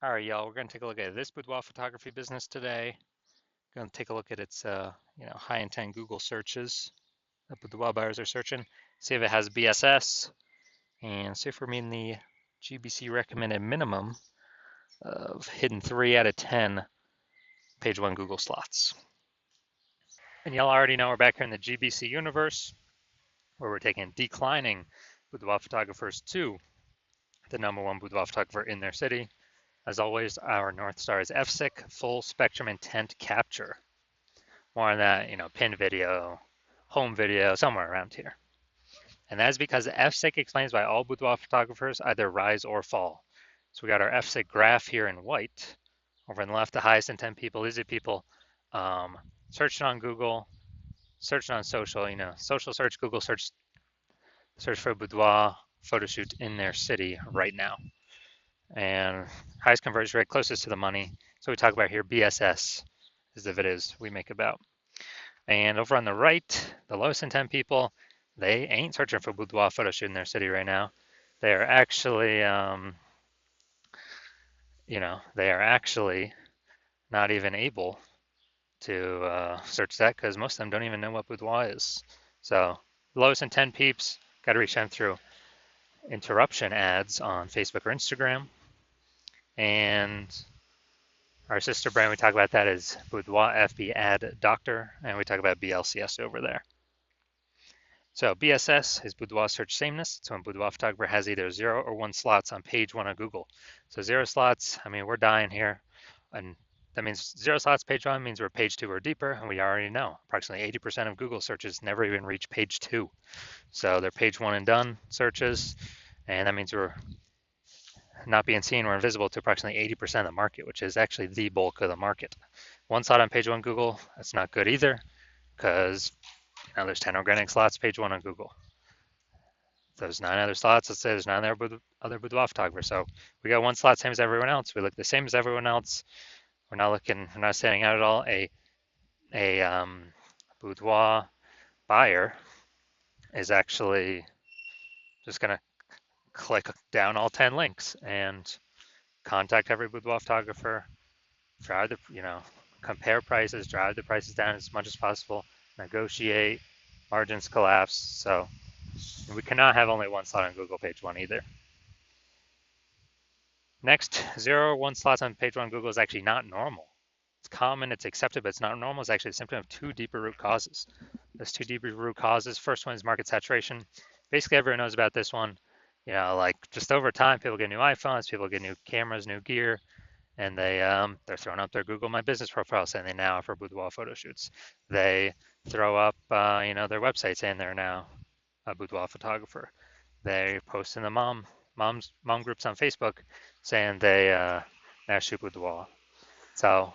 All right, y'all, we're going to take a look at this boudoir photography business today. Going to take a look at its, high intent Google searches that boudoir buyers are searching. See if it has BSS and see if we're meeting the GBC recommended minimum of hitting 3 out of 10 page one Google slots. And y'all already know we're back here in the GBC universe where we're taking declining boudoir photographers to the number one boudoir photographer in their city. As always, our North Star is FSIC, full spectrum intent capture. More on that, pin video, home video, somewhere around here. And that's because FSIC explains why all boudoir photographers either rise or fall. So we got our FSIC graph here in white. Over on the left, the highest intent people, these are people searching on Google, searching on social, social search, Google search for boudoir photo shoot in their city right now. And highest conversion rate, closest to the money. So we talk about here, BSS is the videos we make about. And over on the right, the lowest intent people, they ain't searching for boudoir photo shoot in their city right now. They're actually, they are actually not even able to search that because most of them don't even know what boudoir is. So lowest intent peeps, got to reach them through interruption ads on Facebook or Instagram. And our sister brand we talk about that is Boudoir FB Ad Doctor, and we talk about BLCS over there. So BSS is boudoir search sameness. It's when boudoir photographer has either 0 or 1 slots on page 1 of Google. So 0 slots, I mean, we're dying here. And that means 0 slots page 1 means we're page 2 or deeper, and we already know approximately 80% of Google searches never even reach page 2. So they're page 1 and done searches, and that means we're not being seen or invisible to approximately 80% of the market, which is actually the bulk of the market. 1 slot on page 1 Google, that's not good either, because there's 10 organic slots, page 1 on Google. There's 9 other slots. Let's say there's 9 other boudoir photographers. So we got 1 slot, same as everyone else. We look the same as everyone else. We're not standing out at all. A boudoir buyer is actually just going to click down all 10 links and contact every boudoir photographer, drive compare prices, drive the prices down as much as possible, negotiate, margins collapse. So we cannot have only 1 slot on Google page 1 either. Next, 0 or 1 slots on page 1 Google is actually not normal. It's common, it's accepted, but it's not normal. It's actually a symptom of 2 deeper root causes. There's 2 deeper root causes. First one is market saturation. Basically, everyone knows about this one. Like just over time, people get new iPhones, people get new cameras, new gear, and they're throwing up their Google My Business profile saying they now offer boudoir photo shoots. They throw up, their website saying they're now a boudoir photographer. They post in the mom groups on Facebook saying they now shoot boudoir. So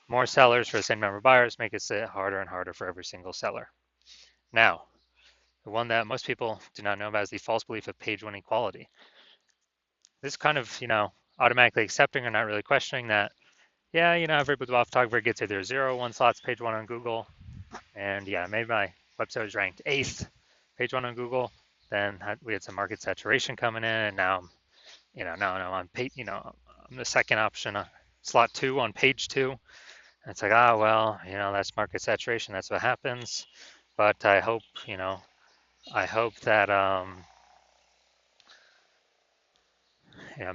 more sellers for the same number of buyers make it harder and harder for every single seller. Now, the one that most people do not know about is the false belief of page 1 equality. This kind of, automatically accepting or not really questioning that, yeah, every boudoir photographer gets either 0 or 1 slots page 1 on Google, and yeah, maybe my website was ranked 8th page 1 on Google. Then we had some market saturation coming in, and now, now I'm I'm the second option, slot 2 on page 2. And it's like, well, that's market saturation. That's what happens. But I hope, that,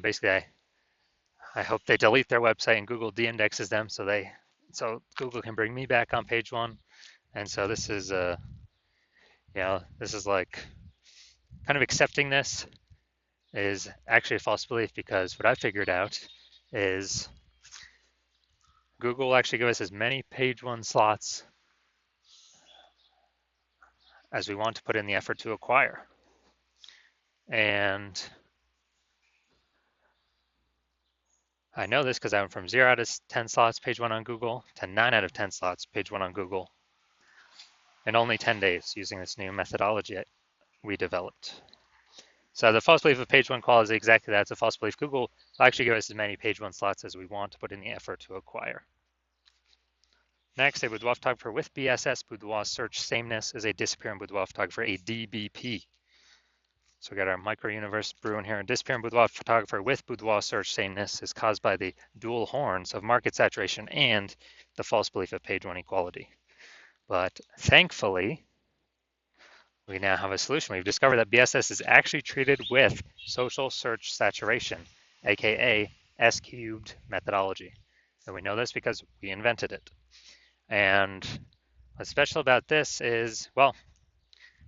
basically, I hope they delete their website and Google de-indexes them so Google can bring me back on page 1. And so this is this is like kind of accepting this is actually a false belief, because what I figured out is Google will actually give us as many page 1 slots as we want to put in the effort to acquire. And I know this because I went from 0 out of 10 slots page 1 on Google to 9 out of 10 slots page 1 on Google in only 10 days using this new methodology we developed. So the false belief of page 1 quality is exactly that. It's a false belief. Google will actually give us as many page 1 slots as we want to put in the effort to acquire. Next, a boudoir photographer with BSS, boudoir search sameness, is a disappearing boudoir photographer, a DBP. So we got our micro universe brewing here. A disappearing boudoir photographer with boudoir search sameness is caused by the dual horns of market saturation and the false belief of page one equality. But thankfully, we now have a solution. We've discovered that BSS is actually treated with social search saturation, aka S cubed methodology. And we know this because we invented it. And what's special about this is, well,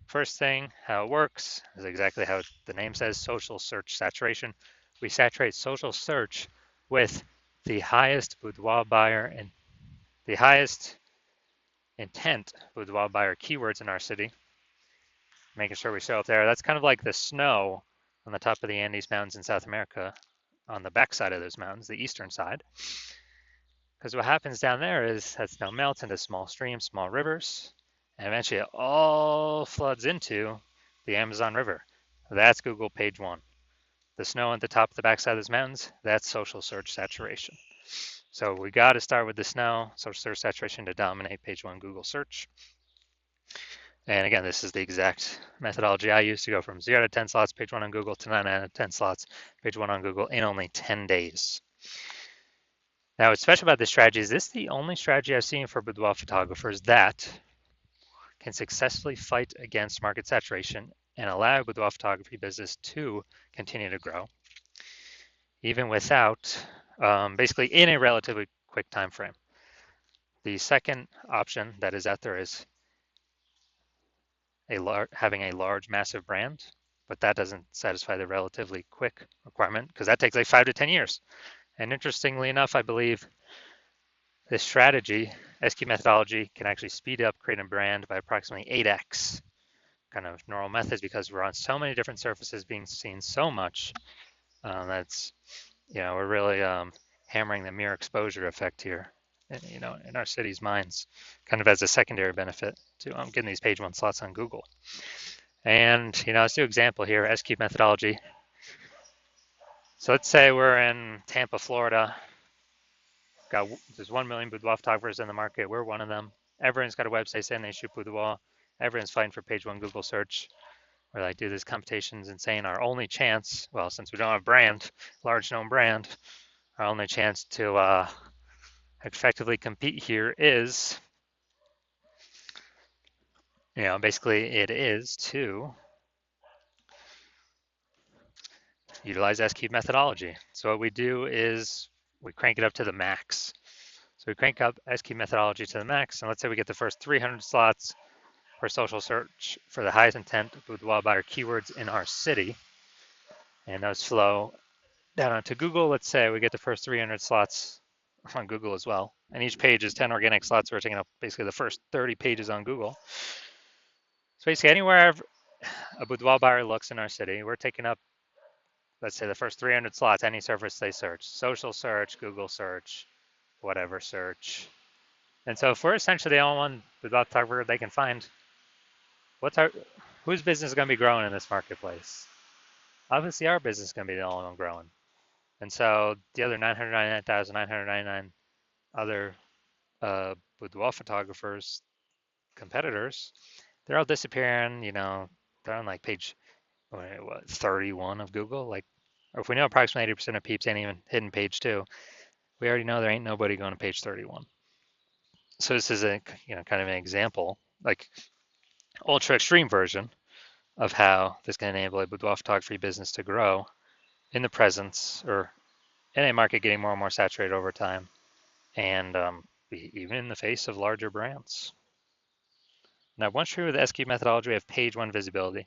first thing, how it works is exactly how the name says, social search saturation. We saturate social search with the highest boudoir buyer and the highest intent boudoir buyer keywords in our city, making sure we show up there. That's kind of like the snow on the top of the Andes Mountains in South America, on the backside of those mountains, the eastern side. Because what happens down there is that snow melts into small streams, small rivers, and eventually it all floods into the Amazon River. That's Google page one. The snow at the top of the backside of those mountains, that's social search saturation. So we got to start with the snow, social search saturation, to dominate page one Google search. And again, this is the exact methodology I use to go from 0 to 10 slots page one on Google to 9 out of 10 slots page one on Google in only 10 days. Now, what's special about this strategy is this is the only strategy I've seen for boudoir photographers that can successfully fight against market saturation and allow boudoir photography business to continue to grow, even without, basically in a relatively quick time frame. The second option that is out there is having a large, massive brand, but that doesn't satisfy the relatively quick requirement because that takes like 5 to 10 years. And interestingly enough, I believe this strategy, SQ methodology, can actually speed up creating a brand by approximately 8x kind of normal methods because we're on so many different surfaces being seen so much. That's, we're really hammering the mere exposure effect here, in our city's minds, kind of as a secondary benefit to getting these page one slots on Google. And, let's do an example here, SQ methodology. So let's say we're in Tampa, Florida. There's 1 million boudoir photographers in the market. We're one of them. Everyone's got a website saying they shoot boudoir. Everyone's fighting for page one Google search. We're like, do these competitions and saying our only chance, well, since we don't have a brand, large known brand, our only chance to effectively compete here is, basically it is to utilize S-cube methodology. So what we do is we crank it up to the max. So we crank up S-cube methodology to the max, and let's say we get the first 300 slots for social search for the highest intent boudoir buyer keywords in our city, and those flow down onto Google. Let's say we get the first 300 slots on Google as well, and each page is 10 organic slots. We're taking up basically the first 30 pages on Google. So basically anywhere a boudoir buyer looks in our city, we're taking up, let's say, the first 300 slots, any surface they search, social search, Google search, whatever search. And so if we're essentially the only one boudoir photographer they can find, whose business is going to be growing in this marketplace? Obviously our business is going to be the only one growing. And so the other 999,999 other boudoir photographers, competitors, they're all disappearing, they're on like page 31 of Google. Like, or if we know approximately 80% of peeps ain't even hitting page 2, we already know there ain't nobody going to page 31. So this is a kind of an example, like ultra extreme version of how this can enable a boudoir photography business to grow in the presence or in a market getting more and more saturated over time, and even in the face of larger brands. Now, once true with the SQ methodology, we have page one visibility.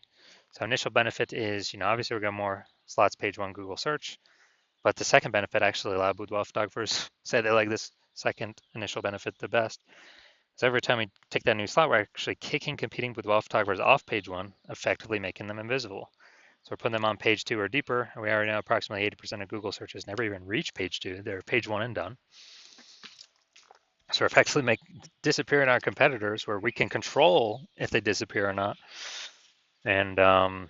So initial benefit is, obviously we're getting more slots page one Google search, but the second benefit, actually a lot of boudoir photographers say they like this second initial benefit the best. So every time we take that new slot, we're actually kicking competing boudoir photographers off page one, effectively making them invisible. So we're putting them on page 2 or deeper, and we already know approximately 80% of Google searches never even reach page 2. They're page 1 and done. So we're effectively disappearing our competitors where we can control if they disappear or not. And a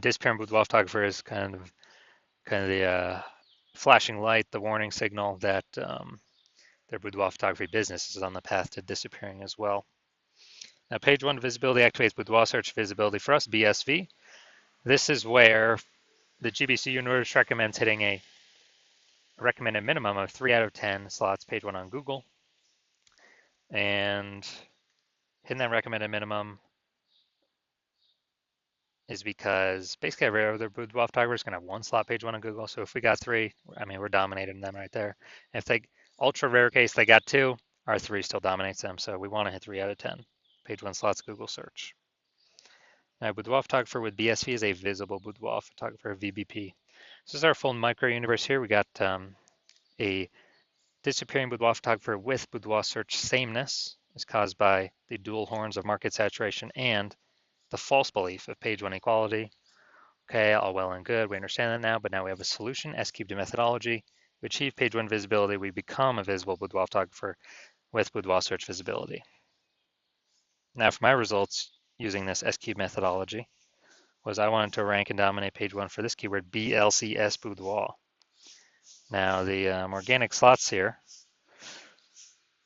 disappearing boudoir photographer is kind of the flashing light, the warning signal that their boudoir photography business is on the path to disappearing as well. Now, page 1 visibility activates boudoir search visibility for us, BSV. This is where the GBC universe recommends hitting a recommended minimum of 3 out of 10 slots page 1 on Google. And hitting that recommended minimum is because basically every other boudoir photographer is going to have one slot page 1 on Google. So if we got 3, I mean, we're dominating them right there. If they, ultra rare case, they got 2, our 3 still dominates them. So we want to hit 3 out of 10 page 1 slots Google search. Now, boudoir photographer with BSV is a visible boudoir photographer, VBP. This is our full micro universe here. We got a disappearing boudoir photographer with boudoir search sameness is caused by the dual horns of market saturation and the false belief of page 1 equality. Okay, all well and good. We understand that now, but now we have a solution, S-cubed methodology. We achieve page 1 visibility. We become a visible boudoir photographer with boudoir search visibility. Now for my results using this S-cubed methodology was I wanted to rank and dominate page 1 for this keyword, BLCS boudoir. Now the organic slots here,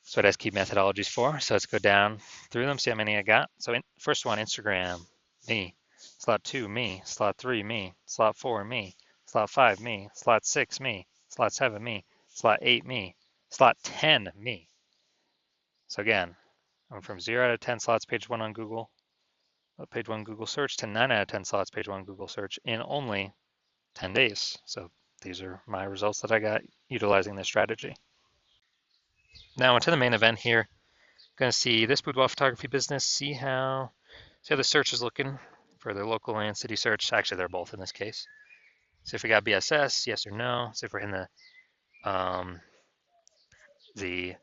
that's what S-cubed methodology is for. So let's go down through them, see how many I got. So first one, Instagram, me. Slot 2, me. Slot 3, me. Slot 4, me. Slot 5, me. Slot 6, me. Slot 7, me. Slot 8, me. Slot 10, me. So again, I went from 0 out of 10 slots page 1 on Google, page 1 Google search, to 9 out of 10 slots page 1 Google search in only 10 days. So these are my results that I got utilizing this strategy. Now into the main event here. Going to see this boudoir photography business, see how the search is looking for the local and city search. Actually, they're both in this case. See if we got BSS, yes or no. See if we're in the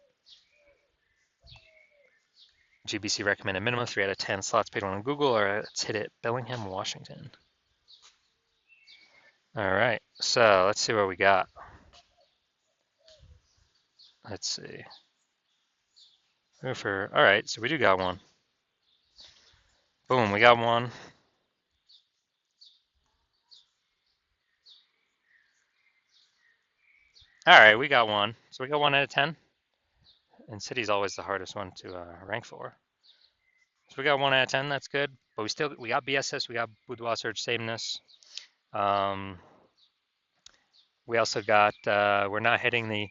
GBC recommended minimum, 3 out of 10 slots page 1 on Google, or let's hit it, Bellingham, Washington. All right, so let's see what we got. Let's see. All right, so we do got one. Boom, we got one. All right, we got one. So we got 1 out of 10. And city's always the hardest one to rank for. So we got 1 out of 10, that's good. But we got BSS, we got boudoir search sameness. We also got, we're not hitting the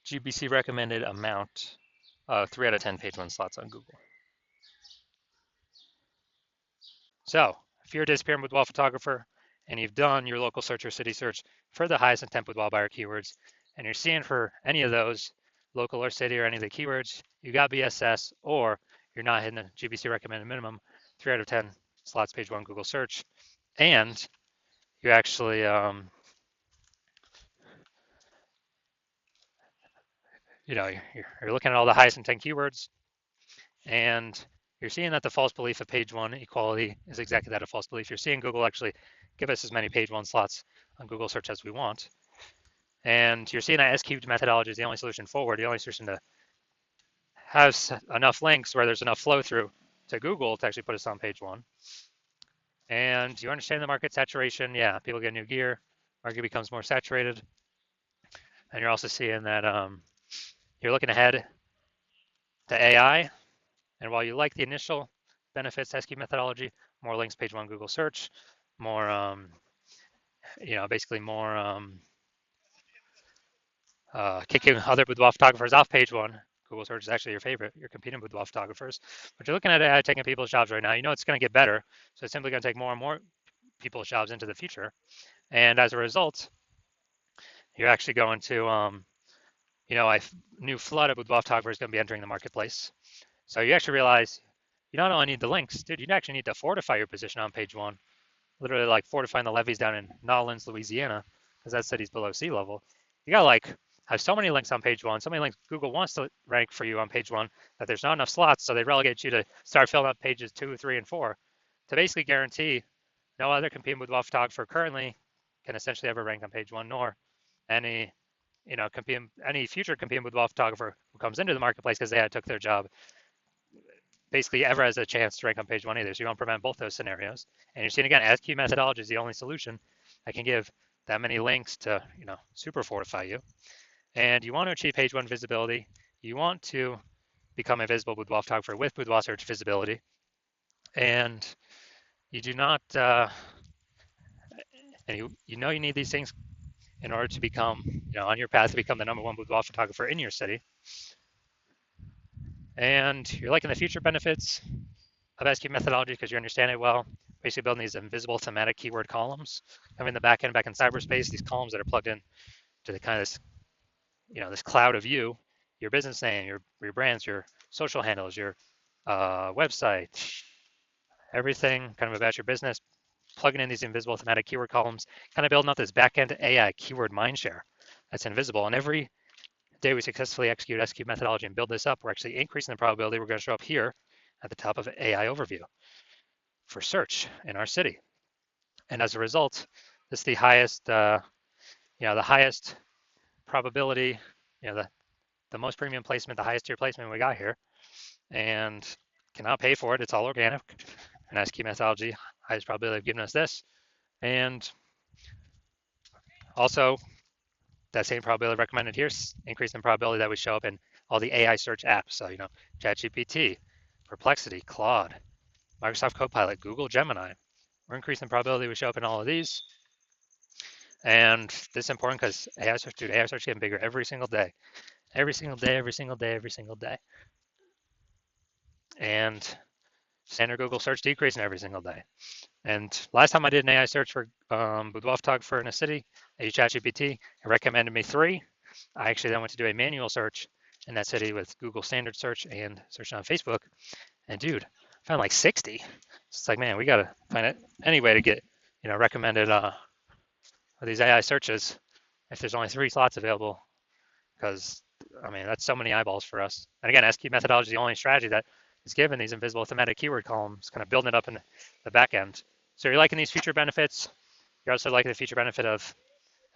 GBC recommended amount of 3 out of 10 page 1 slots on Google. So if you're a disappearing boudoir photographer and you've done your local search or city search for the highest intent boudoir buyer keywords, and you're seeing for any of those, local or city or any of the keywords, you got BSS, or you're not hitting the GBC recommended minimum, 3 out of 10 slots page 1 Google search, and you actually you're looking at all the highest intent keywords, and you're seeing that the false belief of page 1 equality is exactly that, a false belief. You're seeing Google actually give us as many page 1 slots on Google search as we want. And you're seeing that S-cubed methodology is the only solution forward, the only solution to have enough links where there's enough flow through to Google to actually put us on page 1. And you understand the market saturation. Yeah, people get new gear, market becomes more saturated. And you're also seeing that you're looking ahead to AI. And while you like the initial benefits to S-cubed methodology, more links page 1 Google search, more, basically more kicking other boudoir photographers off page 1. Google search is actually your favorite. You're competing with boudoir photographers. But you're looking at AI taking people's jobs right now. You know it's going to get better. So it's simply going to take more and more people's jobs into the future. And as a result, you're actually going to, a new flood of boudoir photographers going to be entering the marketplace. So you actually realize you not only need the links, dude, you actually need to fortify your position on page 1. Literally like fortifying the levees down in Nolens, Louisiana, because that city's below sea level. You got like have so many links on page 1, so many links Google wants to rank for you on page 1 that there's not enough slots, so they relegate you to start filling up pages 2, 3, and 4 to basically guarantee no other competing boudoir photographer currently can essentially ever rank on page 1, nor any any future competing boudoir photographer who comes into the marketplace because they took their job basically ever has a chance to rank on page 1 either. So you want to prevent both those scenarios. And you're seeing again, S-cubed methodology is the only solution that can give that many links to super fortify you. And you want to achieve page 1 visibility. You want to become a visible boudoir photographer with boudoir search visibility. And you do not, And you know you need these things in order to become, on your path to become the #1 boudoir photographer in your city. And you're liking the future benefits of SQ methodology because you understand it well. Basically building these invisible thematic keyword columns, having the back end back in cyberspace, these columns that are plugged in to the kind of this, this cloud of you, your business name, your brands, your social handles, your website, everything kind of about your business, plugging in these invisible thematic keyword columns, kind of building up this back-end AI keyword mindshare that's invisible. And every day we successfully execute SQ methodology and build this up, we're actually increasing the probability we're going to show up here at the top of AI overview for search in our city. And as a result, this is the highest, the highest probability, the most premium placement, the highest tier placement we got here, and cannot pay for it. It's all organic. And SQ methodology, highest probability of giving us this. And also, that same probability recommended here, increase in probability that we show up in all the AI search apps. So, ChatGPT, Perplexity, Claude, Microsoft Copilot, Google Gemini. We're increasing the probability we show up in all of these. And this is important because AI search getting bigger every single day. Every single day, every single day, every single day. And standard Google search decreasing every single day. And last time I did an AI search for boudoir photographer in a city, I used ChatGPT. It recommended me 3. I actually then went to do a manual search in that city with Google standard search and searching on Facebook. And dude, I found like 60. It's like, man, we got to find any way to get, recommended these AI searches if there's only 3 slots available. Because, that's so many eyeballs for us. And again, SQ methodology is the only strategy that is given these invisible thematic keyword columns, kind of building it up in the back end. So you're liking these feature benefits. You're also liking the feature benefit of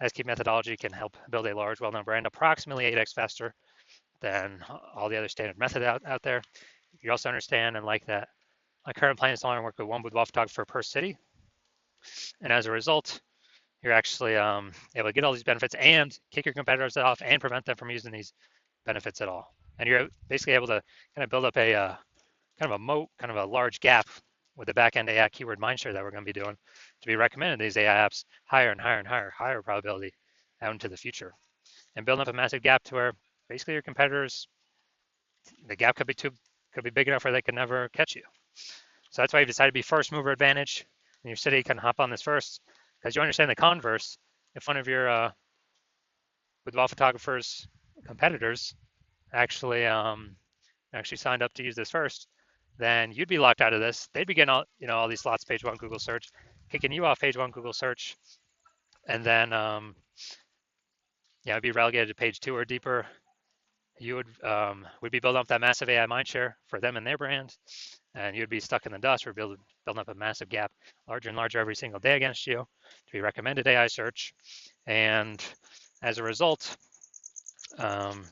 SQ methodology can help build a large, well-known brand approximately 8x faster than all the other standard methods out there. You also understand and like that my current plan is to only work with 1 boudoir photographer per city. And as a result, you're actually able to get all these benefits and kick your competitors off and prevent them from using these benefits at all. And you're basically able to kind of build up a kind of a moat, kind of a large gap with the back-end AI keyword mindshare that we're going to be doing to be recommended these AI apps higher and higher and higher probability out into the future. And building up a massive gap to where basically your competitors, the gap could be big enough where they could never catch you. So that's why you've decided to be first mover advantage in your city. You can hop on this first because you understand the converse. If one of your boudoir photographers competitors actually signed up to use this first, then you'd be locked out of this. They'd be getting all these slots page 1 Google search, kicking you off page 1 Google search, and then it'd be relegated to page 2 or deeper. You would be building up that massive AI mindshare for them and their brand, and you'd be stuck in the dust. We're building up a massive gap, larger and larger every single day against you to be recommended AI search. And as a result, in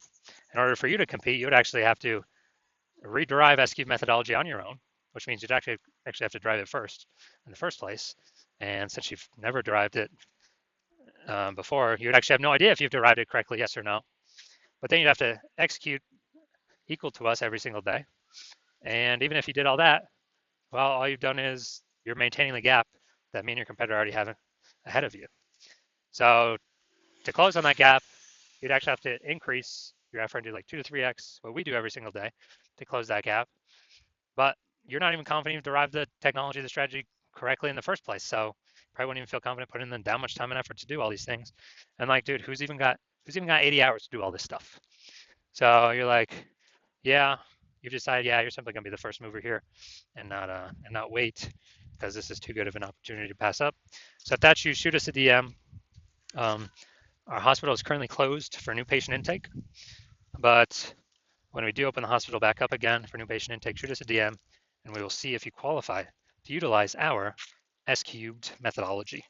order for you to compete, you would actually have to rederive SQ methodology on your own, which means you'd actually have to drive it first in the first place. And since you've never derived it before, you would actually have no idea if you've derived it correctly, yes or no. But then you'd have to execute equal to us every single day. And even if you did all that, well, all you've done is you're maintaining the gap that me and your competitor already have ahead of you. So to close on that gap, you'd actually have to increase your effort and do like 2 to 3x what we do every single day to close that gap. But you're not even confident you've derived the technology, the strategy correctly in the first place. So probably wouldn't even feel confident putting in that much time and effort to do all these things. And like, dude, who's even got 80 hours to do all this stuff? So you're like, yeah, you've decided, yeah, you're simply gonna be the first mover here and not wait because this is too good of an opportunity to pass up. So if that's you, shoot us a DM. Our hospital is currently closed for new patient intake, but when we do open the hospital back up again for new patient intake, shoot us a DM and we will see if you qualify to utilize our S-cubed methodology.